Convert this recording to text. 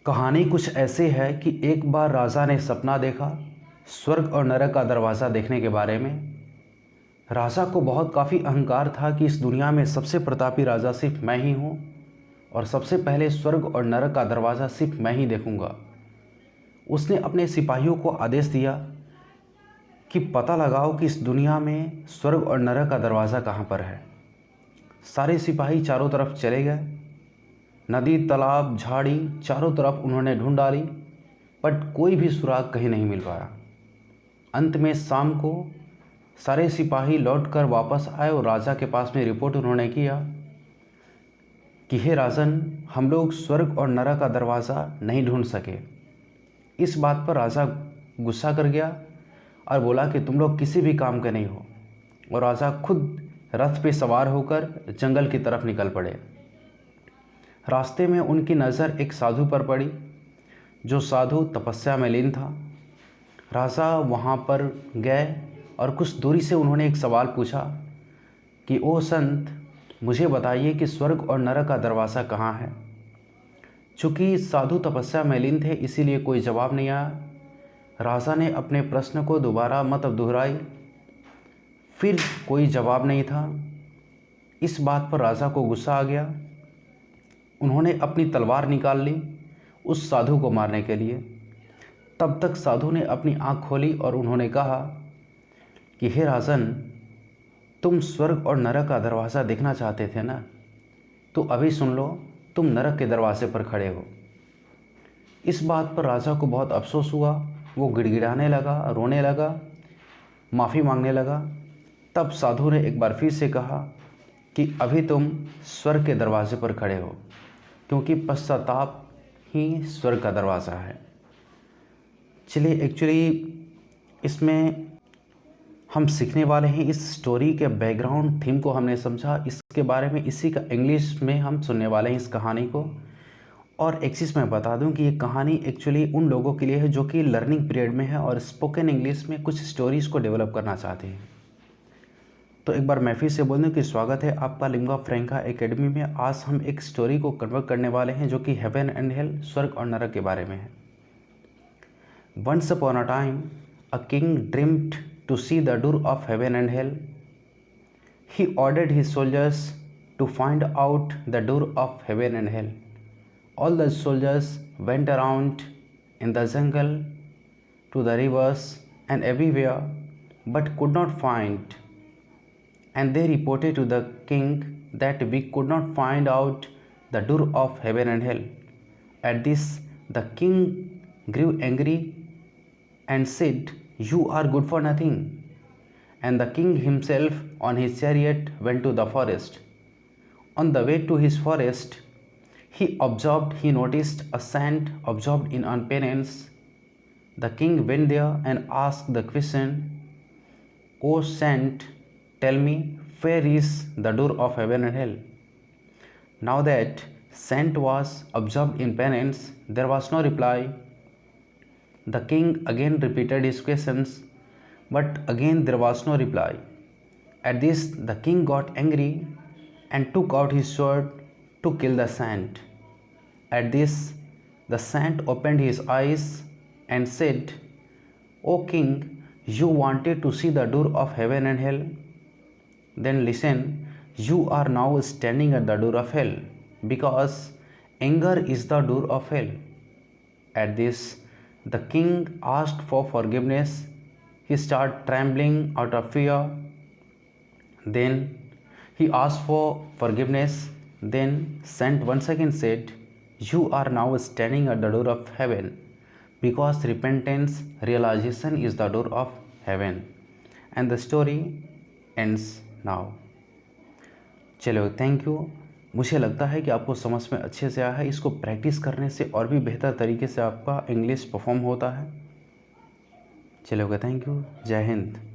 कहानी कुछ ऐसे है कि एक बार राजा ने सपना देखा स्वर्ग और नरक का दरवाज़ा देखने के बारे में। राजा को काफ़ी अहंकार था कि इस दुनिया में सबसे प्रतापी राजा सिर्फ मैं ही हूँ और सबसे पहले स्वर्ग और नरक का दरवाज़ा सिर्फ मैं ही देखूँगा। उसने अपने सिपाहियों को आदेश दिया कि पता लगाओ कि इस दुनिया में स्वर्ग और नरक का दरवाज़ा कहाँ पर है। सारे सिपाही चारों तरफ चले गए। नदी, तालाब, झाड़ी, चारों तरफ उन्होंने ढूंढ डाली, बट कोई भी सुराग कहीं नहीं मिल पाया। अंत में शाम को सारे सिपाही लौटकर वापस आए और राजा के पास में रिपोर्ट उन्होंने किया कि हे राजन, हम लोग स्वर्ग और नरक का दरवाज़ा नहीं ढूंढ सके। इस बात पर राजा गुस्सा कर गया और बोला कि तुम लोग किसी भी काम के नहीं हो, और राजा खुद रथ पे सवार होकर जंगल की तरफ निकल पड़े। रास्ते में उनकी नज़र एक साधु पर पड़ी, जो साधु तपस्या में लीन था। राजा वहाँ पर गए और कुछ दूरी से उन्होंने एक सवाल पूछा कि ओ संत, मुझे बताइए कि स्वर्ग और नरक का दरवाज़ा कहाँ है। चूँकि साधु तपस्या में लीन थे, इसीलिए कोई जवाब नहीं आया। राजा ने अपने प्रश्न को दोबारा दोहराई, फिर कोई जवाब नहीं था। इस बात पर राजा को गुस्सा आ गया। उन्होंने अपनी तलवार निकाल ली उस साधु को मारने के लिए। तब तक साधु ने अपनी आँख खोली और उन्होंने कहा कि हे राजन, तुम स्वर्ग और नरक का दरवाज़ा देखना चाहते थे ना, तो अभी सुन लो, तुम नरक के दरवाजे पर खड़े हो। इस बात पर राजा को बहुत अफसोस हुआ। वो गिड़गिड़ाने लगा, रोने लगा, माफ़ी मांगने लगा। तब साधु ने एक बार फिर से कहा कि अभी तुम स्वर्ग के दरवाजे पर खड़े हो, क्योंकि पश्चाताप ही स्वर्ग का दरवाज़ा है। चलिए, एक्चुअली इसमें हम सीखने वाले हैं, इस स्टोरी के बैकग्राउंड थीम को हमने समझा, इसके बारे में इसी का इंग्लिश में हम सुनने वाले हैं इस कहानी को। और एक चीज़ मैं बता दूं कि ये कहानी एक्चुअली उन लोगों के लिए है जो कि लर्निंग पीरियड में है और स्पोकन इंग्लिश में कुछ स्टोरीज़ को डेवलप करना चाहते हैं। तो एक बार मैं फिर से बोल दूं कि स्वागत है आपका लिंगा फ्रैंका एकेडमी में। आज हम एक स्टोरी को कन्वर्ट करने वाले हैं जो कि हेवन एंड हेल, स्वर्ग और नरक के बारे में है। Once upon a time a king dreamed to see the door of heaven and hell. He ordered his soldiers to find out the door of heaven and hell. All the soldiers went around in the jungle, to the rivers and everywhere, but could not find. And they reported to the king that we could not find out the door of heaven and hell. At this, the king grew angry and said, "You are good for nothing." And the king himself on his chariot went to the forest. On the way to his forest, he noticed a saint absorbed in penance. The king went there and asked the question, "O saint, tell me, where is the door of heaven and hell?" Now that saint was absorbed in penance, there was no reply. The king again repeated his questions, but again there was no reply. At this, the king got angry and took out his sword to kill the saint. At this, the saint opened his eyes and said, "O king, you wanted to see the door of heaven and hell? Then listen, you are now standing at the door of hell, because anger is the door of hell." At this, the king asked for forgiveness. He started trembling out of fear. Then he asked for forgiveness. Then saint once again said, "You are now standing at the door of heaven, because repentance, realization is the door of heaven." And the story ends now. चलो, thank you. मुझे लगता है कि आपको समझ में अच्छे से आया है। इसको प्रैक्टिस करने से और भी बेहतर तरीके से आपका इंग्लिश परफॉर्म होता है। चलो, थैंक यू। जय हिंद।